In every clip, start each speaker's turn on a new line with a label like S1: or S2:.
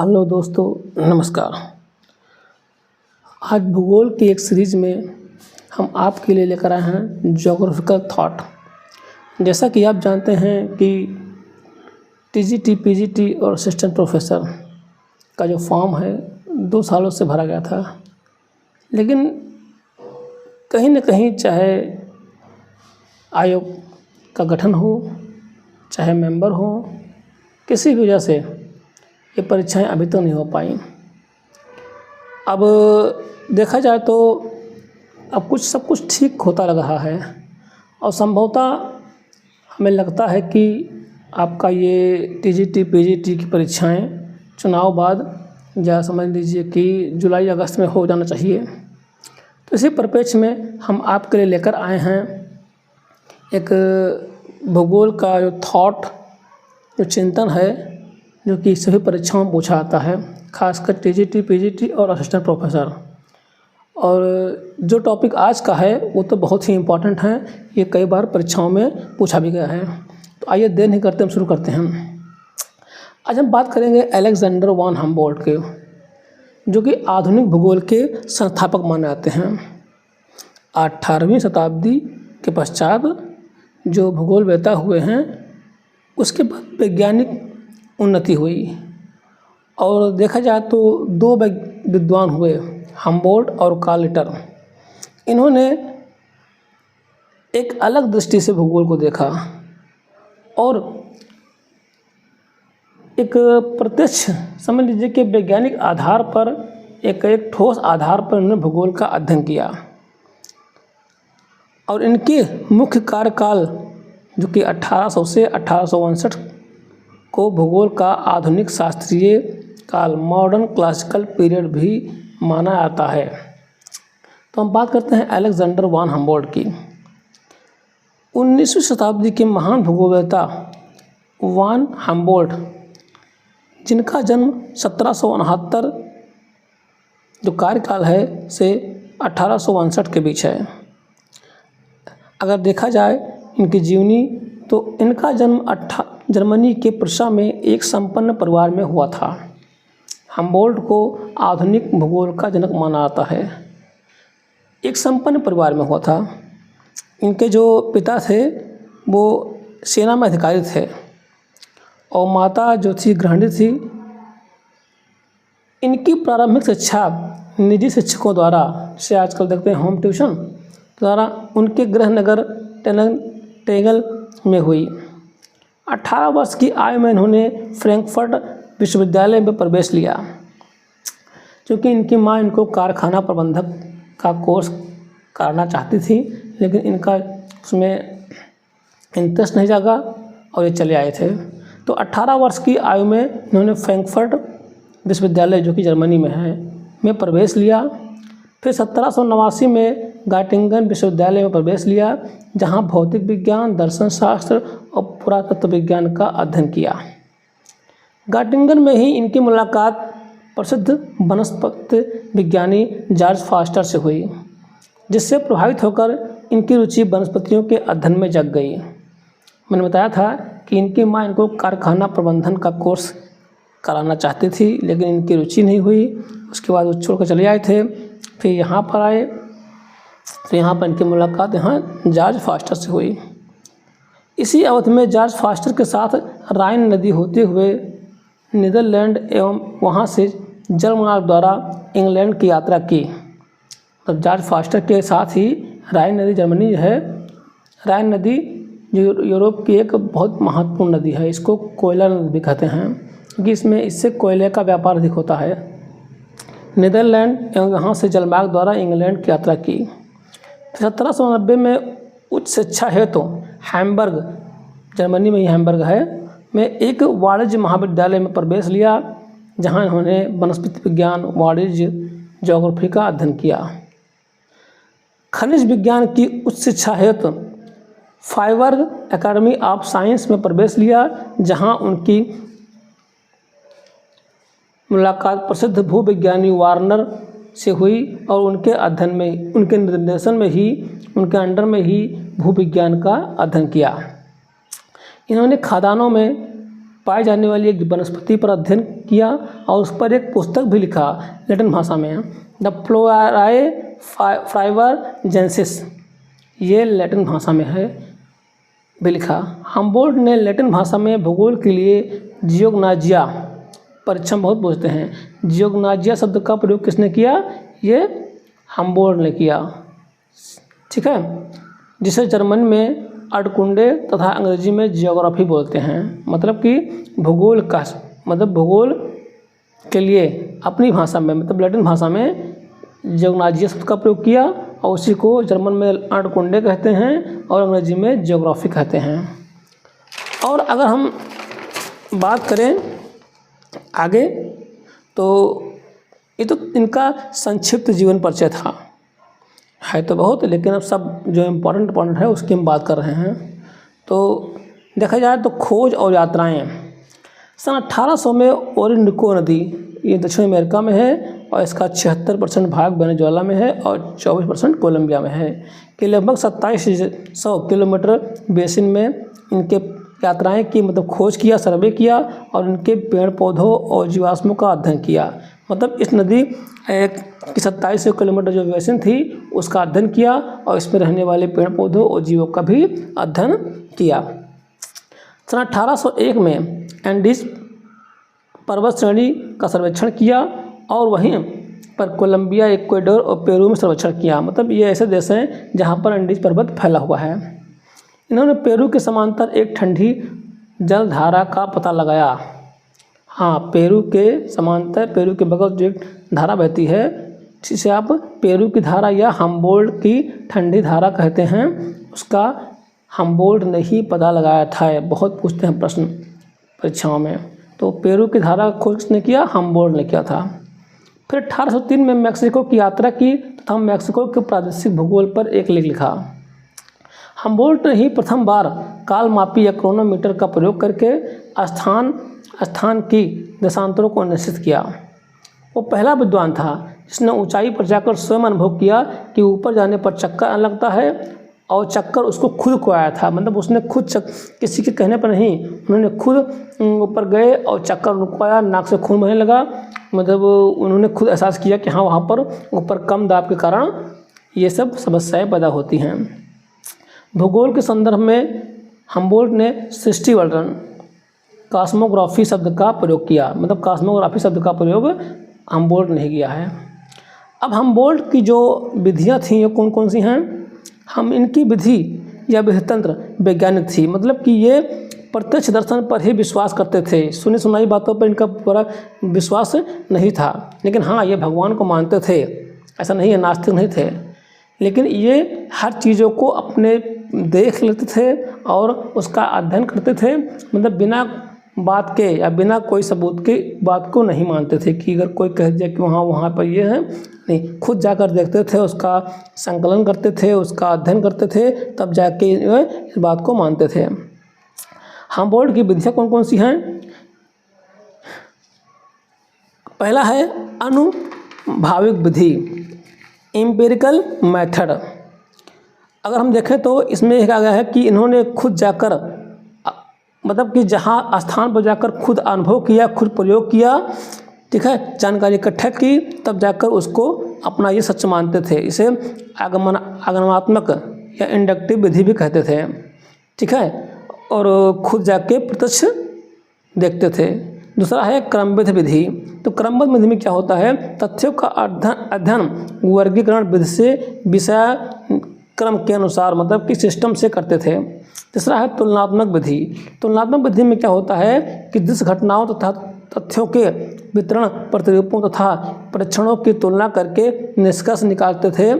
S1: Hello दोस्तों, नमस्कार। आज भूगोल की एक सीरीज़ में हम आपके लिए लेकर आए हैं ज्योग्राफिकल थॉट। जैसा कि आप जानते हैं कि टीजीटी, पीजीटी और असिस्टेंट प्रोफेसर का जो फॉर्म है 2 सालों से भरा गया था, लेकिन कहीं न कहीं चाहे आयोग का गठन हो, चाहे मेंबर हो, किसी भी वजह से ये परीक्षाएं अभी तक नहीं हो पाई। अब देखा जाए तो अब सब कुछ ठीक होता लग रहा है और संभवतः हमें लगता है कि आपका ये टीजीटी, पीजीटी की परीक्षाएं चुनाव बाद या समझ लीजिए कि जुलाई अगस्त में हो जाना चाहिए। तो इसी परिप्रेक्ष्य में हम आपके लिए लेकर आए हैं एक भूगोल का जो थॉट, जो चिंतन है, जो कि सभी परीक्षाओं में पूछा आता है, खासकर टीजीटी, पीजीटी और असिस्टेंट प्रोफेसर। और जो टॉपिक आज का है वो तो बहुत ही इम्पोर्टेंट है, ये कई बार परीक्षाओं में पूछा भी गया है। तो आइए देर नहीं करते, हम शुरू करते हैं। आज हम बात करेंगे अलेक्जेंडर वॉन हम्बोल्ट के, जो कि आधुनिक भूगोल के संस्थापक माने जाते हैं। 18वीं शताब्दी के पश्चात जो भूगोल वेता हुए हैं, उसके बाद वैज्ञानिक उन्नति हुई और देखा जाए तो 2 विद्वान हुए, हम्बोल्ट और कार्ल रिटर। इन्होंने एक अलग दृष्टि से भूगोल को देखा और एक प्रत्यक्ष, समझ लीजिए कि वैज्ञानिक आधार पर, एक ठोस आधार पर इन्होंने भूगोल का अध्ययन किया। और इनके मुख्य कार्यकाल, जो कि 1800 से 1859 को भूगोल का आधुनिक शास्त्रीय काल, मॉडर्न क्लासिकल पीरियड भी माना जाता है। तो हम बात करते हैं अलेक्जेंडर वॉन हम्बोल्ट की। 19वीं शताब्दी के महान भूगोलवेत्ता वॉन हम्बोल्ट, जिनका जन्म 1769 जो कार्यकाल है से 1859 के बीच है। अगर देखा जाए इनकी जीवनी, तो इनका जन्म जर्मनी के प्रुसा में एक संपन्न परिवार में हुआ था। हम्बोल्ट को आधुनिक भूगोल का जनक माना जाता है। एक संपन्न परिवार में हुआ था। इनके जो पिता थे वो सेना में अधिकारी थे और माता जो थी गृहिणी थी। इनकी प्रारंभिक शिक्षा निजी शिक्षकों द्वारा, जैसे आजकल देखते हैं होम ट्यूशन द्वारा, उनके गृह नगर टेगल में हुई। 18 वर्ष की आयु में इन्होंने फ्रैंकफर्ट विश्वविद्यालय में प्रवेश लिया, क्योंकि इनकी माँ इनको कारखाना प्रबंधक का कोर्स कराना चाहती थी, लेकिन इनका उसमें इंटरेस्ट नहीं जागा और ये चले आए थे। तो 18 वर्ष की आयु में इन्होंने फ्रैंकफर्ट विश्वविद्यालय, जो कि जर्मनी में है, में प्रवेश लिया। फिर 1789 में गाटिंगन विश्वविद्यालय में प्रवेश लिया, जहां भौतिक विज्ञान, दर्शन शास्त्र और पुरातत्व विज्ञान का अध्ययन किया। गाटिंगन में ही इनकी मुलाकात प्रसिद्ध वनस्पति विज्ञानी जॉर्ज फॉस्टर से हुई, जिससे प्रभावित होकर इनकी रुचि वनस्पतियों के अध्ययन में जग गई। मैंने बताया था कि इनकी माँ इनको कारखाना प्रबंधन का कोर्स कराना चाहती थी, लेकिन इनकी रुचि नहीं हुई। उसके बाद वो छोड़कर चले आए थे। फिर यहाँ पर आए, तो यहाँ पर इनकी मुलाकात यहाँ जॉर्ज फॉस्टर से हुई। इसी अवधि में जॉर्ज फॉस्टर के साथ राइन नदी होते हुए नीदरलैंड एवं वहाँ से जलमार्ग द्वारा इंग्लैंड की यात्रा की। तब जॉर्ज फॉस्टर के साथ ही राइन नदी, जर्मनी है, राइन नदी जो यूरोप की एक बहुत महत्वपूर्ण नदी है, इसको कोयला नदी भी कहते हैं, क्योंकि इससे कोयले का व्यापार अधिक होता है। नीदरलैंड एवं यहाँ से जलमार्ग द्वारा इंग्लैंड की यात्रा की। 1790 में उच्च शिक्षा हेतु हैम्बर्ग, जर्मनी में ही हैम्बर्ग है, में एक वाणिज्य महाविद्यालय में प्रवेश लिया, जहाँ इन्होंने वनस्पति विज्ञान, वाणिज्य, ज्योग्राफी का अध्ययन किया। खनिज विज्ञान की उच्च शिक्षा हेतु फाइबर्ग एकेडमी ऑफ साइंस में प्रवेश लिया, जहाँ उनकी मुलाकात प्रसिद्ध भूविज्ञानी वार्नर से हुई और उनके अध्ययन में, उनके निर्देशन में ही, उनके अंडर में ही भूविज्ञान का अध्ययन किया। इन्होंने खदानों में पाई जाने वाली एक वनस्पति पर अध्ययन किया और उस पर एक पुस्तक भी लिखा लैटिन भाषा में, द फ्लोराए फ्राइवरजेंसिस, ये लैटिन भाषा में है भी लिखा। हम्बोल्ट ने लैटिन भाषा में भूगोल के लिए जियोग्नाजिया, परीक्षण बहुत पूछते हैं, जियोग्नाजिया शब्द का प्रयोग किसने किया? ये हम्बोल्ट ने किया। ठीक है, जिसे जर्मन में अर्डकुंडे तथा अंग्रेजी में जियोग्राफी बोलते हैं। मतलब कि भूगोल का मतलब भूगोल के लिए अपनी भाषा में मतलब लैटिन भाषा में जियोग्नाजिया शब्द का प्रयोग किया और उसी को जर्मन में अर्डकुंडे कहते हैं और अंग्रेजी में जियोग्राफी कहते हैं। और अगर हम बात करें आगे तो ये तो इनका संक्षिप्त जीवन परिचय था, है तो बहुत, लेकिन अब सब जो इम्पोर्टेंट है उसकी हम बात कर रहे हैं। तो देखा जाए तो खोज और यात्राएं, सन 1800 में ओरिंडको नदी, ये दक्षिण अमेरिका में है और इसका 76% भाग वेनेजुएला में है और 24% कोलंबिया में है, कि लगभग 2700 किलोमीटर बेसिन में इनके यात्राएं की, मतलब खोज किया, सर्वे किया और इनके पेड़ पौधों और जीवाश्मों का अध्ययन किया। मतलब इस नदी की 2700 किलोमीटर जो बेसिन थी उसका अध्ययन किया और इसमें रहने वाले पेड़ पौधों और जीवों का भी अध्ययन किया। सन 1801 में एंडीज पर्वत श्रेणी का सर्वेक्षण किया और वहीं पर कोलंबिया, इक्वाडोर और पेरू में सर्वेक्षण किया। मतलब ये ऐसे देश हैं जहाँ पर एंडीज पर्वत फैला हुआ है। इन्होंने पेरू के समांतर एक ठंडी जलधारा का पता लगाया। हाँ, पेरू के समांतर, पेरू के बगल जो एक धारा बहती है जिसे आप पेरू की धारा या हम्बोल्ट की ठंडी धारा कहते हैं, उसका हम्बोल्ट ने ही पता लगाया था। बहुत पूछते हैं प्रश्न परीक्षाओं में। तो पेरू की धारा खोज किसने किया? हम्बोल्ट ने किया था। फिर 1803 में मैक्सिको की यात्रा की तथा मैक्सिको के प्रादेशिक भूगोल पर एक लेख लिखा। हम्बोल्ट ने ही प्रथम बार कालमापी या क्रोनोमीटर का प्रयोग करके स्थान की देशांतरों को निश्चित किया। वो पहला विद्वान था जिसने ऊंचाई पर जाकर स्वयं अनुभव किया कि ऊपर जाने पर चक्कर आने लगता है और चक्कर उसको खुद को आया था। मतलब उसने खुद किसी के कहने पर नहीं, उन्होंने खुद ऊपर गए और चक्कर उनको आया, नाक से खून बहने लगा। मतलब उन्होंने खुद एहसास किया कि हाँ, वहाँ पर ऊपर कम दाब के कारण ये सब समस्याएं पैदा होती हैं। भूगोल के संदर्भ में हम्बोल्ट ने सृष्टिवर्णन, कॉस्मोग्राफी शब्द का प्रयोग किया। मतलब कॉस्मोग्राफी शब्द का प्रयोग हम्बोल्ट ने किया है। अब हम्बोल्ट की जो विधियाँ थीं वो कौन कौन सी हैं? हम इनकी विधि या विधितंत्र वैज्ञानिक थी। मतलब कि ये प्रत्यक्ष दर्शन पर ही विश्वास करते थे, सुनी सुनाई बातों पर इनका पूरा विश्वास नहीं था। लेकिन हाँ, ये भगवान को मानते थे, ऐसा नहीं है, नास्तिक नहीं थे। लेकिन ये हर चीज़ों को अपने देख लेते थे और उसका अध्ययन करते थे। मतलब बिना बात के या बिना कोई सबूत के बात को नहीं मानते थे कि अगर कोई कह दिया कि वहाँ पर ये है, नहीं, खुद जाकर देखते थे, उसका संकलन करते थे, उसका अध्ययन करते थे, तब जाके इस बात को मानते थे। हम्बोल्ट की विधियाँ कौन कौन सी हैं? पहला है अनुभाविक विधि, एम्पिरिकल मेथड। अगर हम देखें तो इसमें कहा गया है कि इन्होंने खुद जाकर, मतलब कि जहाँ स्थान पर जाकर खुद अनुभव किया, खुद प्रयोग किया, ठीक है, जानकारी इकट्ठा की, तब जाकर उसको अपना ये सच मानते थे। इसे आगमनात्मक या इंडक्टिव विधि भी कहते थे, ठीक है, और खुद जाके प्रत्यक्ष देखते थे। दूसरा है क्रमबद्ध विधि। तो क्रमबद्ध विधि में क्या होता है? तथ्यों का अध्ययन वर्गीकरण विधि से विषय क्रम के अनुसार, मतलब कि सिस्टम से करते थे। तीसरा है तुलनात्मक विधि। तुलनात्मक विधि में क्या होता है कि दृश्य घटनाओं तथा तथ्यों के वितरण, प्रतिरूपों तथा परीक्षणों की तुलना करके निष्कर्ष निकालते थे।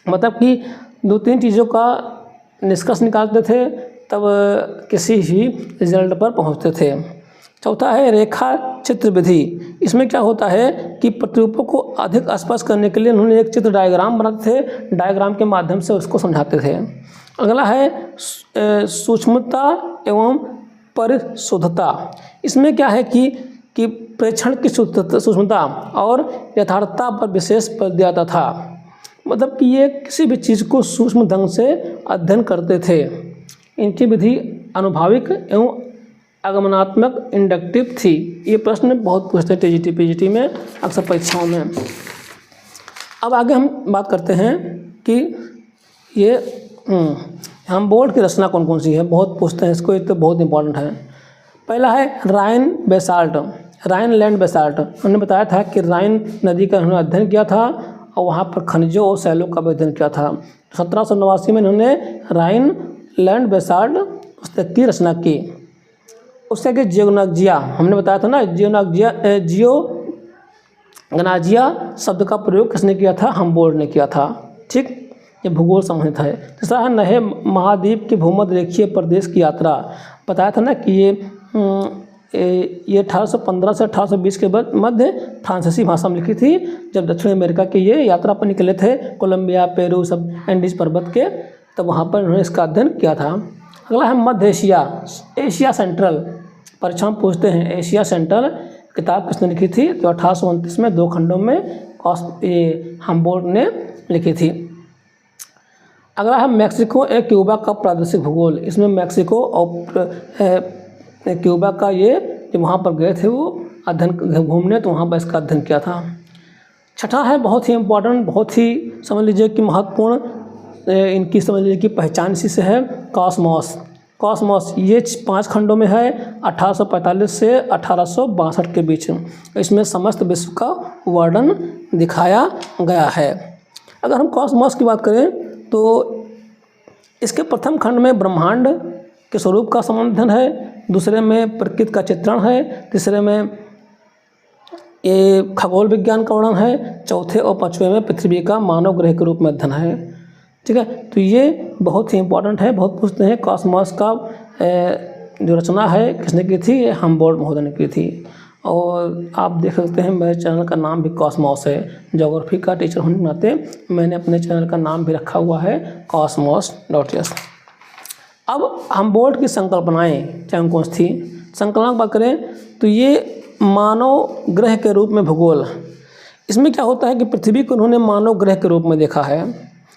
S1: मतलब कि 2-3 चीज़ों का निष्कर्ष निकालते थे, तब किसी ही रिजल्ट पर पहुंचते थे। चौथा है रेखा चित्र विधि। इसमें क्या होता है कि प्रतिरूपों को अधिक स्पष्ट करने के लिए उन्होंने एक चित्र डायग्राम बनाते थे, डायग्राम के माध्यम से उसको समझाते थे। अगला है सूक्ष्मता एवं परिशुद्धता। इसमें क्या है कि प्रेक्षण की सूक्ष्मता और यथार्थता पर विशेष बल दिया जाता था। मतलब कि ये किसी भी चीज़ को सूक्ष्म ढंग से अध्ययन करते थे। इनकी विधि अनुभाविक एवं आगमनात्मक इंडक्टिव थी। ये प्रश्न बहुत पूछते हैं टीजीटी पीजीटी में, अक्सर परीक्षाओं में। अब आगे हम बात करते हैं कि ये हम बोर्ड की रचना कौन कौन सी है, बहुत पूछते हैं इसको, ये तो बहुत इंपॉर्टेंट है। पहला है राइन बेसाल्ट, राइनलैंड बेसाल्ट। हमने बताया था कि राइन नदी का उन्होंने अध्ययन किया था और वहाँ पर खनिजों और शैलों का भी अध्ययन किया था। 1789 में इन्होंने राइनलैंड बेसाल्ट पुस्तक की रचना की। उससे आगे जियोग्नाजिया, हमने बताया था ना, जियोग्नाजिया शब्द का प्रयोग किसने किया था, हमबोल्ट ने किया था। ठीक, ये भूगोल संबंधित है। तीसरा है नए महाद्वीप के भूमध्य रेखीय प्रदेश की यात्रा। बताया था ना कि ये 1815 से 1820 के मध्य फ्रांसीसी भाषा में लिखी थी, जब दक्षिण अमेरिका के ये यात्रा पर निकले थे, कोलंबिया, पेरू, सब एंडीज पर्वत के, तब वहाँ पर उन्होंने इसका अध्ययन किया था। अगला है मध्य एशिया, एशिया सेंट्रल, परीक्षा में पूछते हैं एशिया सेंट्रल किताब किसने लिखी थी, तो 1829 में 2 खंडों में हमबोल्ट ने लिखी थी। अगला है मैक्सिको ए क्यूबा का प्रादेशिक भूगोल। इसमें मैक्सिको और क्यूबा का ये जब वहाँ पर गए थे वो अध्ययन घूमने, तो वहाँ पर इसका अध्ययन किया था। छठा है बहुत ही इम्पोर्टेंट, बहुत ही समझ लीजिए कि महत्वपूर्ण, इनकी समझ लीजिए कि पहचान इसी से है, कॉस्मोस। कॉस्मोस ये 5 खंडों में है, 1845 से 1862 के बीच। इसमें समस्त विश्व का वर्णन दिखाया गया है। अगर हम कॉस्मोस की बात करें तो इसके प्रथम खंड में ब्रह्मांड के स्वरूप का संबंधन है, दूसरे में प्रकृति का चित्रण है, तीसरे में ये खगोल विज्ञान का वर्णन है, चौथे और पांचवें में पृथ्वी का मानव ग्रह के रूप में अध्ययन है। ठीक है, तो ये बहुत ही इंपॉर्टेंट है, बहुत पूछते हैं। कॉस्मोस का जो रचना है किसने की थी, ये हमबोल्ट महोदय ने की थी। और आप देख सकते हैं मेरे चैनल का नाम भी कॉस्मोस है, ज्योग्राफी का टीचर होने के नाते मैंने अपने चैनल का नाम भी रखा हुआ है cosmos.s। अब हमबोल्ट की संकल्पनाएं चाहे कौन सी थी, संकल्पना की बात करें तो ये मानव ग्रह के रूप में भूगोल, इसमें क्या होता है कि पृथ्वी को उन्होंने मानव ग्रह के रूप में देखा है,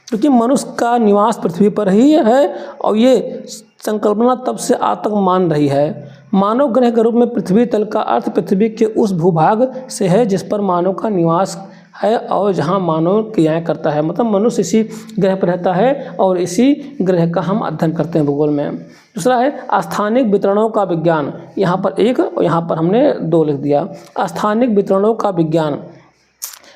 S1: क्योंकि मनुष्य का निवास पृथ्वी पर ही है और ये संकल्पना तब से आज तक मान रही है। मानव ग्रह के रूप में पृथ्वी तल का अर्थ पृथ्वी के उस भूभाग से है जिस पर मानव का निवास है और जहां मानव क्रियाएं करता है, मतलब मनुष्य इसी ग्रह पर रहता है और इसी ग्रह का हम अध्ययन करते हैं भूगोल में। दूसरा है स्थानिक वितरणों का विज्ञान, यहाँ पर 1 और यहाँ पर हमने 2 लिख दिया। स्थानिक वितरणों का विज्ञान,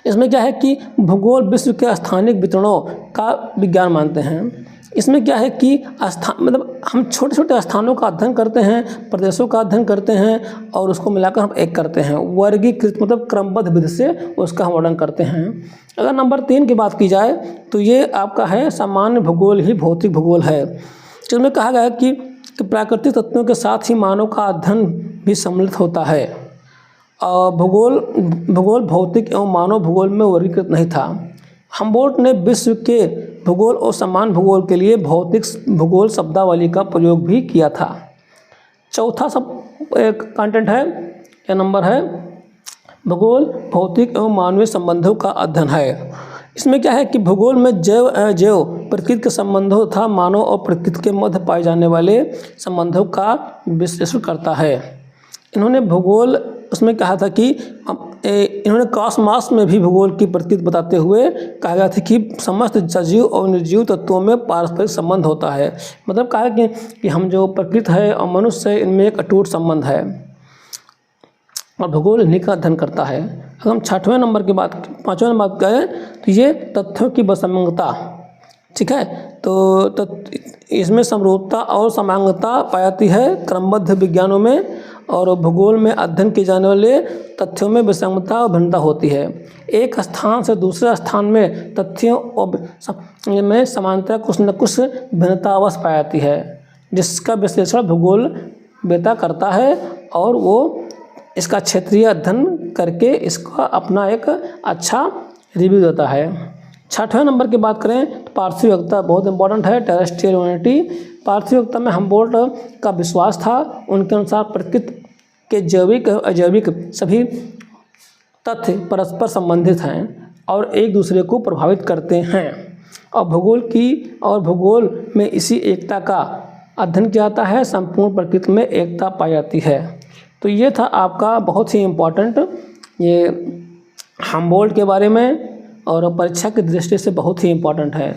S1: इसमें क्या है कि भूगोल विश्व के स्थानिक वितरणों का विज्ञान मानते हैं। इसमें क्या है कि मतलब हम छोटे छोटे स्थानों का अध्ययन करते हैं, प्रदेशों का अध्ययन करते हैं और उसको मिलाकर हम एक करते हैं, वर्गीकृत मतलब क्रमबद्ध विधि से उसका हम वर्णन करते हैं। अगर नंबर 3 की बात की जाए तो ये आपका है सामान्य भूगोल ही भौतिक भूगोल है, जिसमें कहा गया है कि प्राकृतिक तत्वों के साथ ही मानव का अध्ययन भी सम्मिलित होता है। भूगोल भौतिक एवं मानव भूगोल में वर्गीकृत नहीं था। हमबोल्ट ने विश्व के भूगोल और सामान्य भूगोल के लिए भौतिक भूगोल शब्दावली का प्रयोग भी किया था। चौथा कंटेंट है या नंबर है भूगोल भौतिक एवं मानवीय संबंधों का अध्ययन है। इसमें क्या है कि भूगोल में जैव अजैव प्रकृति के संबंधों तथा मानव और प्रकृति के मध्य पाए जाने वाले संबंधों का विश्लेषण करता है। इन्होंने भूगोल उसमें कहा था कि इन्होंने कॉस्मॉस में भी भूगोल की प्रकृति बताते हुए कहा गया था कि समस्त सजीव और निर्जीव तत्वों में पारस्परिक संबंध होता है, मतलब कहा कि हम जो प्रकृति है और मनुष्य है इनमें एक अटूट संबंध है और भूगोल इन्हीं का अध्ययन करता है। अगर हम 5वें नंबर की बात करें तो ये तथ्यों की विसंगतता, ठीक है, तो इसमें समरूपता और समांगता पाई जाती है क्रमबद्ध विज्ञानों में, और भूगोल में अध्ययन किए जाने वाले तथ्यों में विसंगतता और भिन्नता होती है। एक स्थान से दूसरे स्थान में तथ्यों में समानता कुछ न कुछ भिन्नता अवश्य पाई जाती है, जिसका विश्लेषण भूगोल बेता करता है और वो इसका क्षेत्रीय अध्ययन करके इसका अपना एक अच्छा रिव्यू देता है। 6वें नंबर की बात करें तो पार्थिव योग्यता बहुत इंपॉर्टेंट है, टेरेस्ट्रियल यूनिटी। पार्थिव योग्यता में हमबोल्ट का विश्वास था, उनके अनुसार प्रकृति के जैविक अजैविक सभी तथ्य परस्पर संबंधित हैं और एक दूसरे को प्रभावित करते हैं, और भूगोल में इसी एकता का अध्ययन किया जाता है, संपूर्ण प्रकृति में एकता पाई जाती है। तो ये था आपका बहुत ही इम्पोर्टेंट ये हमबोल्ट के बारे में और परीक्षा की दृष्टि से बहुत ही इम्पोर्टेंट है।